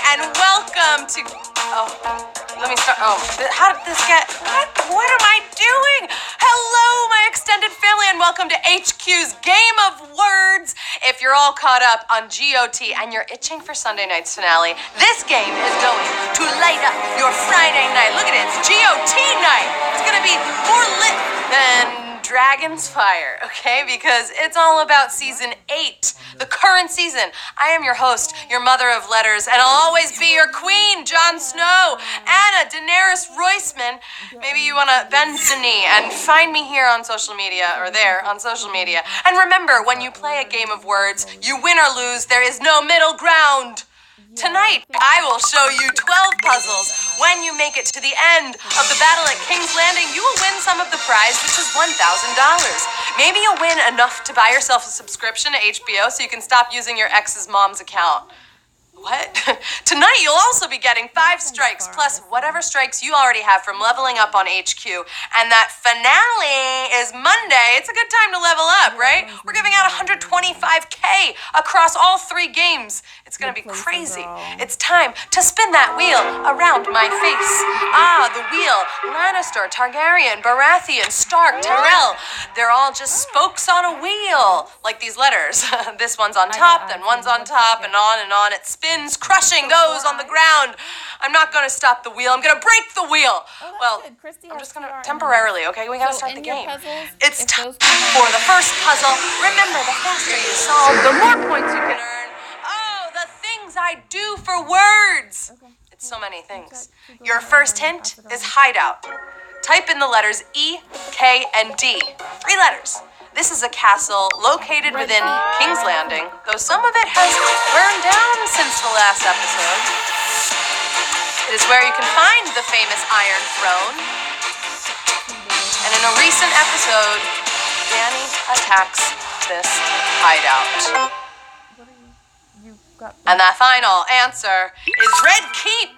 and welcome to... Oh, let me start. Oh, how did this get... What am I doing? Hello, my extended family, and welcome to HQ's Game of Words. If you're all caught up on GOT and you're itching for Sunday night's finale, this game is going to light up your Friday night. Look at it, it's GOT night. It's going to be more lit than Dragon's Fire, okay? Because it's all about Season 8, the current season. I am your host, your mother of letters, and I'll always be your queen, Jon Snow, Anna Daenerys Royceman. Maybe you want to bend the knee and find me here on social media, or there on social media. And remember, when you play a game of words, you win or lose. There is no middle ground. Tonight, I will show you 12 puzzles. When you make it to the end of the battle at King's Landing, you will win some of the prize, which is $1,000. Maybe you'll win enough to buy yourself a subscription to HBO so you can stop using your ex's mom's account. What? Tonight, you'll also be getting 5 strikes, plus whatever strikes you already have from leveling up on HQ. And that finale is Monday. It's a good time to level up, right? We're giving out $125K across all 3 games. It's gonna be crazy. It's time to spin that wheel around my face. Ah, the wheel. Lannister, Targaryen, Baratheon, Stark, Tyrell. They're all just spokes on a wheel, like these letters. This one's on top, then one's on top, and on and on. It spins, crushing those on the ground. I'm not gonna stop the wheel. I'm gonna break the wheel. Well, I'm just gonna temporarily, okay? We gotta start the game. It's time for the first puzzle. Remember, the faster you solve, the more points you can earn. Oh, the things I do for words. It's so many things. Your first hint is hideout. Type in the letters E, K, and D. 3 letters. This is a castle located within King's Landing, though some of it has burned down since the last episode. It is where you can find the famous Iron Throne. And in a recent episode, Dany attacks this hideout. And the final answer is Red Keep.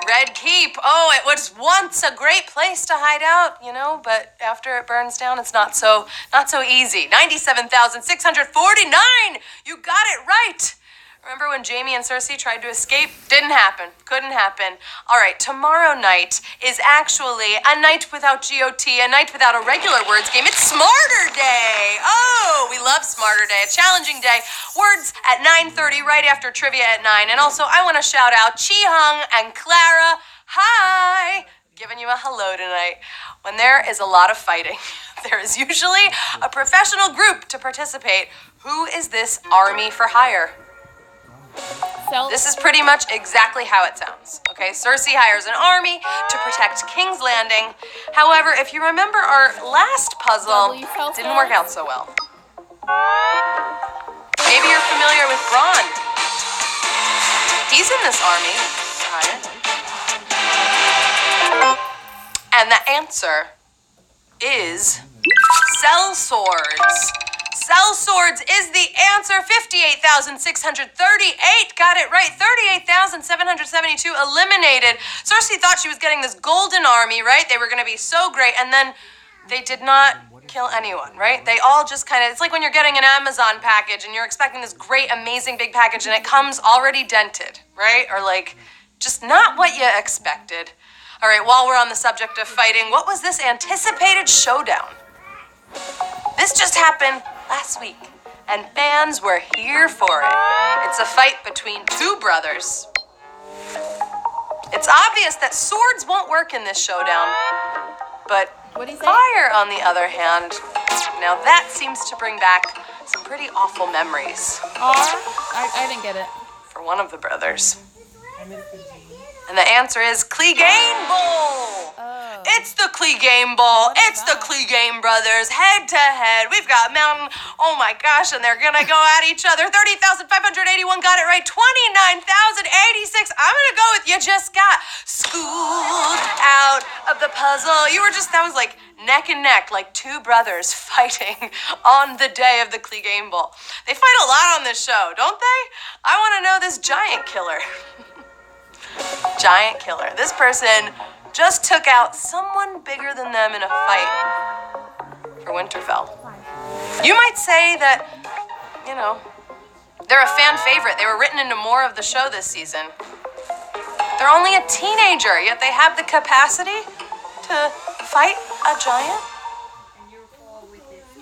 Red Keep. Oh, it was once a great place to hide out, you know, but after it burns down, it's not so easy. 97,649. You got it right. Remember when Jaime and Cersei tried to escape? Didn't happen. Couldn't happen. All right, tomorrow night is actually a night without GOT, a night without a regular words game. It's Smarter Day. Oh, we love Smarter Day. A challenging day. Words at 9:30, right after trivia at 9. And also, I want to shout out Chi Hung and Clara. Hi. Giving you a hello tonight. When there is a lot of fighting, there is usually a professional group to participate. Who is this army for hire? This is pretty much exactly how it sounds, okay? Cersei hires an army to protect King's Landing. However, if you remember our last puzzle, didn't work out so well. Maybe you're familiar with Bronn. He's in this army to hire. And the answer is sellswords. Sellswords is the answer. 58,638. Got it right. 38,772 eliminated. Cersei thought she was getting this golden army, right? They were going to be so great. And then they did not kill anyone, right? They all just kind of, it's like when you're getting an Amazon package and you're expecting this great, amazing big package and it comes already dented, right? Or like just not what you expected. All right, while we're on the subject of fighting, what was this anticipated showdown? This just happened last week, and fans were here for it. It's a fight between 2 brothers. It's obvious that swords won't work in this showdown, but fire, on the other hand, now that seems to bring back some pretty awful memories. I didn't get it. For one of the brothers. And the answer is Clegane Bowl. It's the Clegane Bowl. It's the Clegane brothers, head to head. We've got Mountain. Oh my gosh, and they're gonna go at each other. 30,581 got it right. 29,086. I'm gonna go with you just got schooled out of the puzzle. You were just, that was like neck and neck, like 2 brothers fighting on the day of the Clegane Bowl. They fight a lot on this show, don't they? I want to know this giant killer. Giant killer. This person just took out someone bigger than them in a fight for Winterfell. You might say that, you know, they're a fan favorite. They were written into more of the show this season. They're only a teenager, yet they have the capacity to fight a giant.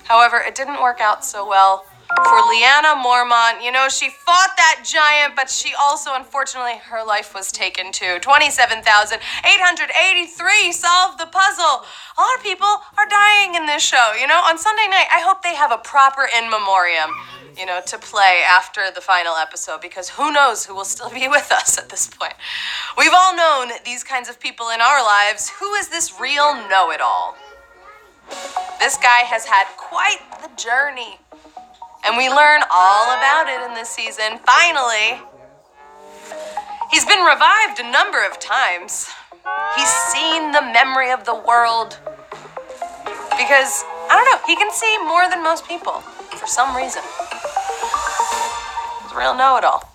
However, it didn't work out so well for Lyanna Mormont. You know, she fought that giant, but she also, unfortunately, her life was taken too. 27,883 solved the puzzle. A lot of people are dying in this show, you know? On Sunday night, I hope they have a proper in memoriam, you know, to play after the final episode, because who knows who will still be with us at this point. We've all known these kinds of people in our lives. Who is this real know-it-all? This guy has had quite the journey, and we learn all about it in this season. Finally, he's been revived a number of times. He's seen the memory of the world because, I don't know, he can see more than most people for some reason. He's a real know-it-all.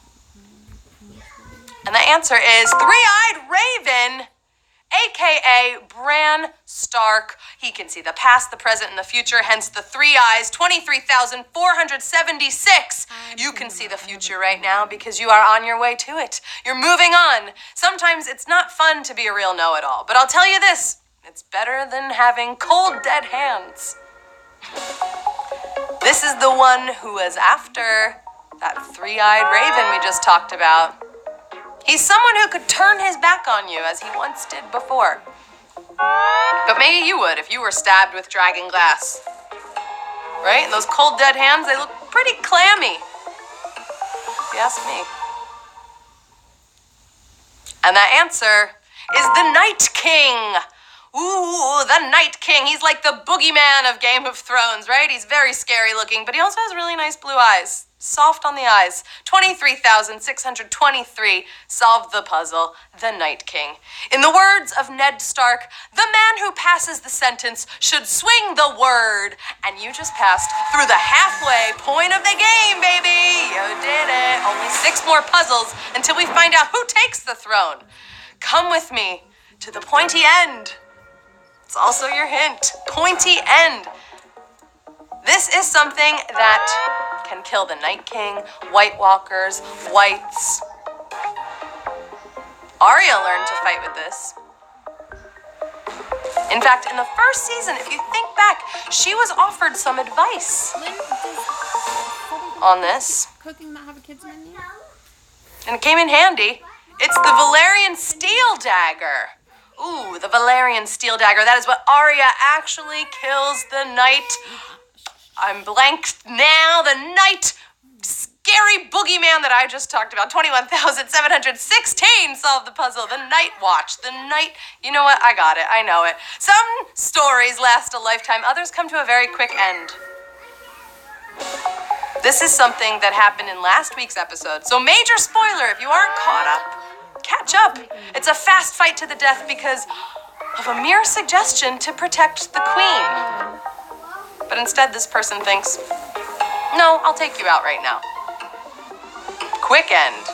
And the answer is Three-Eyed Raven, aka Bran Stark. He can see the past, the present, and the future, hence the 3 eyes, 23,476. You can see the future right now because you are on your way to it. You're moving on. Sometimes it's not fun to be a real know-it-all, but I'll tell you this, it's better than having cold, dead hands. This is the one who was after that three-eyed raven we just talked about. He's someone who could turn his back on you as he once did before. But maybe you would if you were stabbed with dragon glass. Right? And those cold, dead hands, they look pretty clammy, if you ask me. And that answer is the Night King. Ooh, the Night King. He's like the boogeyman of Game of Thrones, right? He's very scary looking, but he also has really nice blue eyes. Soft on the eyes. 23,623 solved the puzzle. The Night King. In the words of Ned Stark, the man who passes the sentence should swing the word. And you just passed through the halfway point of the game, baby. You did it. Only 6 more puzzles until we find out who takes the throne. Come with me to the pointy end. It's also your hint. Pointy end. This is something that can kill the Night King, White Walkers, Whites. Arya learned to fight with this. In fact, in the first season, if you think back, she was offered some advice on this. Cooking not have a kids menu? And it came in handy. It's the Valyrian Steel Dagger. Ooh, the Valyrian Steel Dagger. That is what Arya actually kills the Night. I'm blanked now. The Night scary boogeyman that I just talked about. 21,716 solved the puzzle. The Night Watch. The Night... You know what? I got it. I know it. Some stories last a lifetime. Others come to a very quick end. This is something that happened in last week's episode. So major spoiler, if you aren't caught up, catch up. It's a fast fight to the death because of a mere suggestion to protect the queen. But instead, this person thinks, no, I'll take you out right now. Quick end.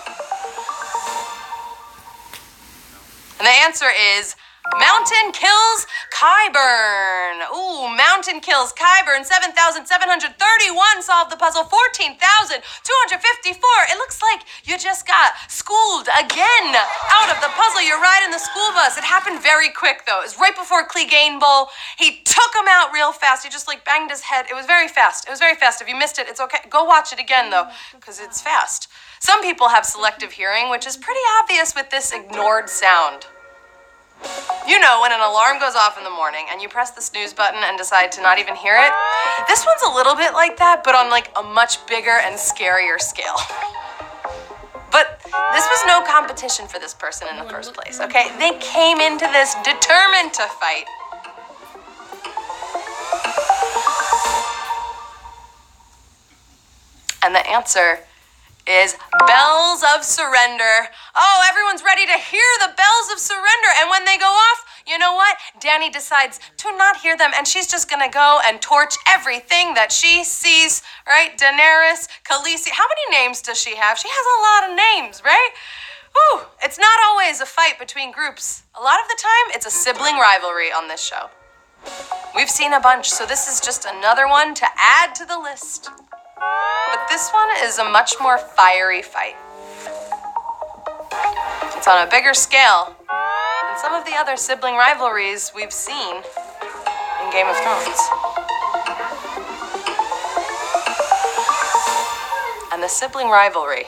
And the answer is Mountain kills Qyburn. Ooh, Mountain kills Qyburn. 7,731 solved the puzzle. 14,254. It looks like you just got schooled again out of the puzzle. You're riding the school bus. It happened very quick, though. It was right before Clegane Bowl. He took him out real fast. He just, banged his head. It was very fast. It was very fast. If you missed it, it's okay. Go watch it again, though, because it's fast. Some people have selective hearing, which is pretty obvious with this ignored sound. You know when an alarm goes off in the morning and you press the snooze button and decide to not even hear it? This one's a little bit like that, but on a much bigger and scarier scale. But this was no competition for this person in the first place, okay? They came into this determined to fight. And the answer is Bells of Surrender. Oh, everyone's ready to hear the bells of surrender. And when they go off, you know what? Dany decides to not hear them, and she's just gonna go and torch everything that she sees, right? Daenerys, Khaleesi. How many names does she have? She has a lot of names, right? Ooh, it's not always a fight between groups. A lot of the time, it's a sibling rivalry on this show. We've seen a bunch, so this is just another one to add to the list. But this one is a much more fiery fight. it's on a bigger scale than some of the other sibling rivalries we've seen in Game of Thrones. And the sibling rivalry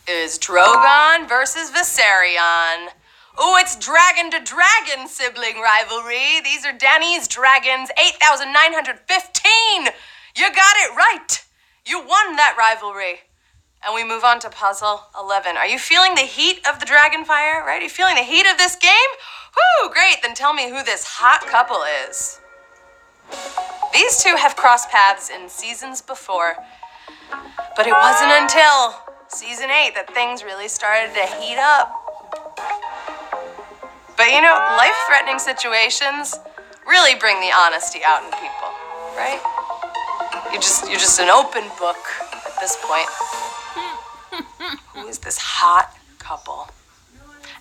is Drogon versus Viserion. Ooh, it's dragon to dragon sibling rivalry. These are Dany's dragons, 8,915. You got it right. You won that rivalry. And we move on to puzzle 11. Are you feeling the heat of the dragon fire, right? Are you feeling the heat of this game? Whoo, great. Then tell me who this hot couple is. These two have crossed paths in seasons before, but it wasn't until season 8 that things really started to heat up. But you know, life-threatening situations really bring the honesty out in people, right? You're just an open book at this point. Who is this hot couple?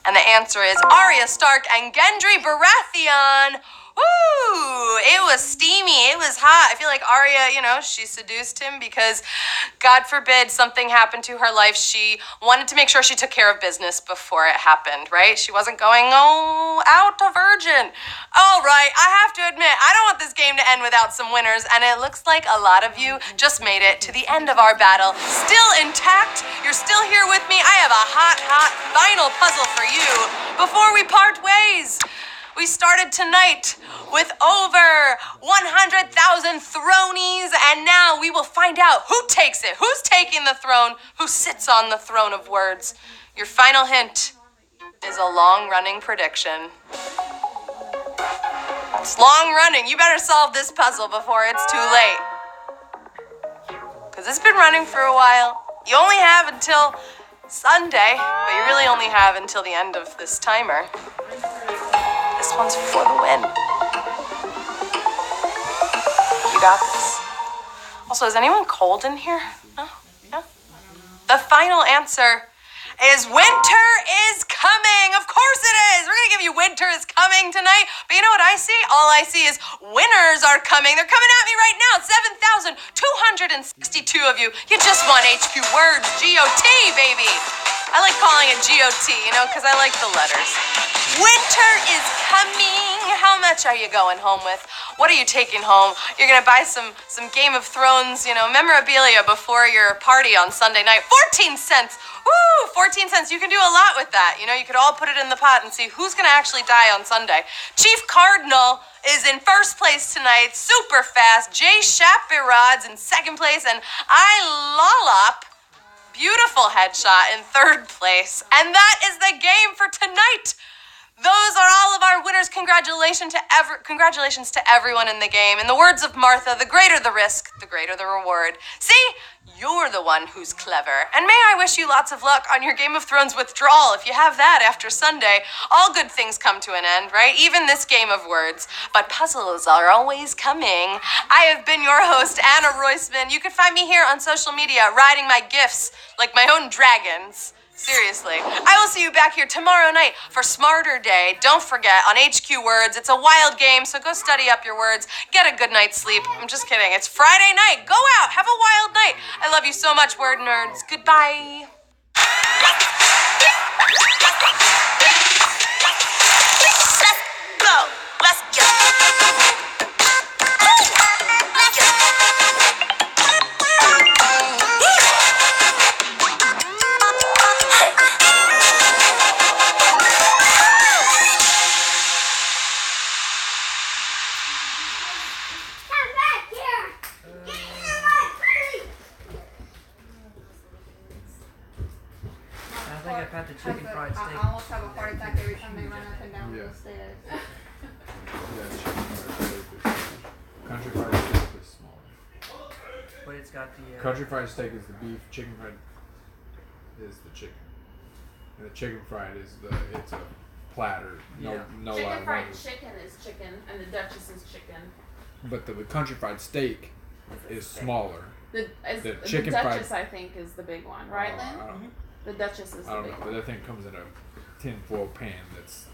And the answer is Arya Stark and Gendry Baratheon. Woo! It was steamy. It was hot. I feel like Arya, she seduced him because, God forbid, something happened to her life. She wanted to make sure she took care of business before it happened, right? She wasn't going, out a virgin. All right, I have to admit, I don't want this game to end without some winners, and it looks like a lot of you just made it to the end of our battle. Still intact. You're still here with me. I have a hot final puzzle for you before we part ways. We started tonight with over 100,000 thronies, and now we will find out who takes it, who's taking the throne, who sits on the throne of words. Your final hint is a long-running prediction. It's long-running. You better solve this puzzle before it's too late. Because it's been running for a while. You only have until Sunday, but you really only have until the end of this timer. This one's for the win. You got this. Also, is anyone cold in here? No? No? The final answer is winter is coming. Of course it is. We're going to give you winter is coming tonight. But you know what I see? All I see is winners are coming. They're coming at me right now. 7,262 of you. You just won HQ Words. GOT, baby. I like calling it GOT, because I like the letters. Winter is coming. How much are you going home with? What are you taking home? You're going to buy some Game of Thrones, memorabilia before your party on Sunday night. 14 cents. Woo! 14 cents. You can do a lot with that. You could all put it in the pot and see who's going to actually die on Sunday. Chief Cardinal is in first place tonight. Super fast. Jay Shapirod's in second place. And I Lollop, beautiful headshot, in third place. And that is the game for tonight. Those are all of our winners. Congratulations to everyone in the game. In the words of Martha, the greater the risk, the greater the reward. See? You're the one who's clever. And may I wish you lots of luck on your Game of Thrones withdrawal. If you have that after Sunday, all good things come to an end, right? Even this game of words. But puzzles are always coming. I have been your host, Anna Roisman. You can find me here on social media, riding my gifts like my own dragons. Seriously. I will see you back here tomorrow night for Smarter Day. Don't forget, on HQ Words, it's a wild game, so go study up your words. Get a good night's sleep. I'm just kidding. It's Friday night. Go out. Have a wild night. I love you so much, word nerds. Goodbye. Let's go. Let's go. The chicken fried steak. I almost have a heart attack every time they run up and down the stairs. Country fried steak is smaller. But it's got the... Country fried steak is the beef. Chicken fried is the chicken. And the chicken fried is it's a platter. No Chicken fried lettuce. chicken is chicken, and the Duchess is chicken. But the country fried steak is smaller. The chicken Duchess, fried- I think, is the big one, right, Lynn? I don't know. The Duchess is I the don't big know, but one. that thing comes in a tinfoil pan that's...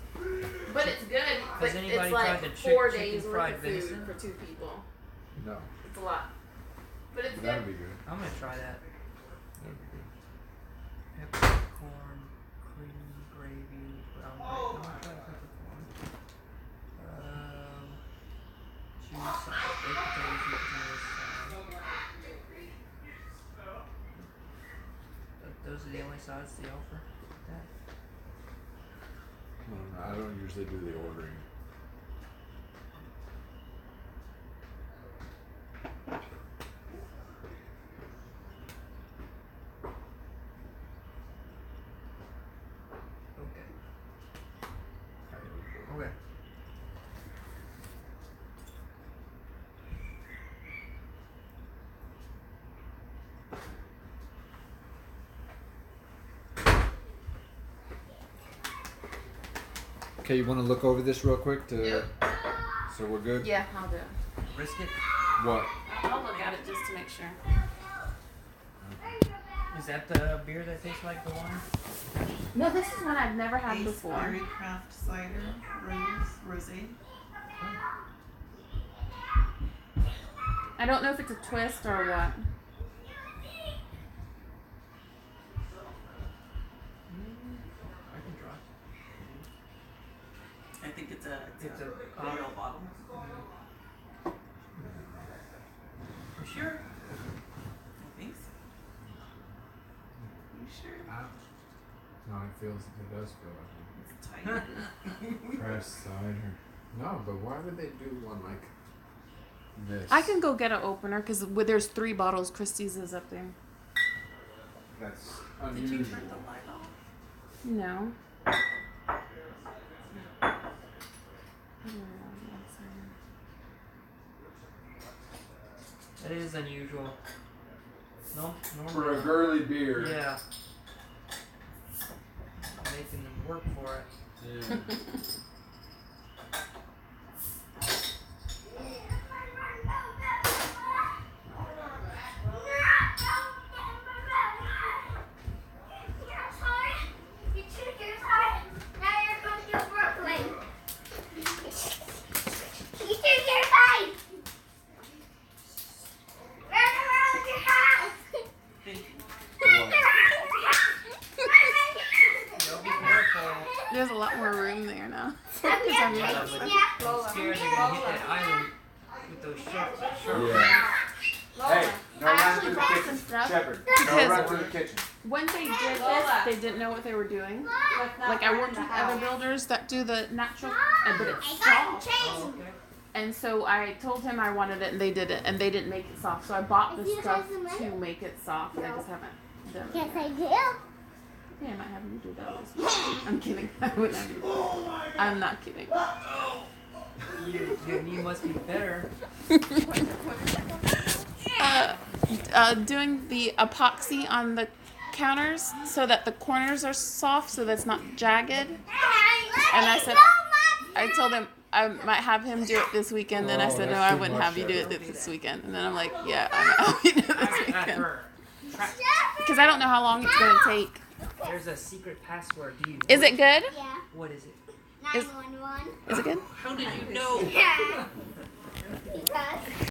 But it's good. But Has anybody it's like tried the 4 chicken days worth fried of food venison? for 2 people. No. It's a lot. But it's That would good. be good. I'm gonna try that. That would be good. Peppercorn, cream. that's the offer. I don't usually do the ordering. Okay. Okay. Okay, you want to look over this real quick to. Yep. So we're good. Yeah, I'll do it. Risk it. What? I'll look at it just to make sure. Is that the beer that tastes like the wine? No, this is one I've never had Ace before. Berry Craft Cider Rosé. I don't know if it's a twist or what. I can try. I think it's a It's a real bottle. You sure? I think so. You sure? No, it does feel It's tight. like pressed cider. No, but why would they do one like this? I can go get an opener because there's 3 bottles. Christie's is up there. That's Did unusual. you turn the light off? No. That is unusual. No, For a normally. girly beer. Yeah. Making them work for it. Yeah. Yo, be careful. There's a lot more room there now. I'm scared they're gonna hit that island with those sharp. Yeah. Hey, no I run actually through the brought kitchen. some stuff. Shepard, Because- no run through the kitchen. When they did this, they didn't know what they were doing. Like I worked with other builders that do the natural, but it's soft. Oh, okay. And so I told him I wanted it, and they did it, and they didn't make it soft. So I bought the stuff to make it soft. I just haven't done it. Yes, I do. Yeah, I might have you do that. This week. I'm kidding. I wouldn't have you. I'm not kidding. Your knee must be better. Doing the epoxy on the counters so that the corners are soft, so that's not jagged. And I said, I told him I might have him do it this weekend. Then I Oh, said, no, that's I too wouldn't much, have you do it Shepard. this weekend. And then I'm like, yeah, I might have you do it this At weekend. her. Because I don't know how long it's going to take. There's a secret password. Do you know Is it good? Yeah. What is it? 911. Is it good? How did you know? Yeah.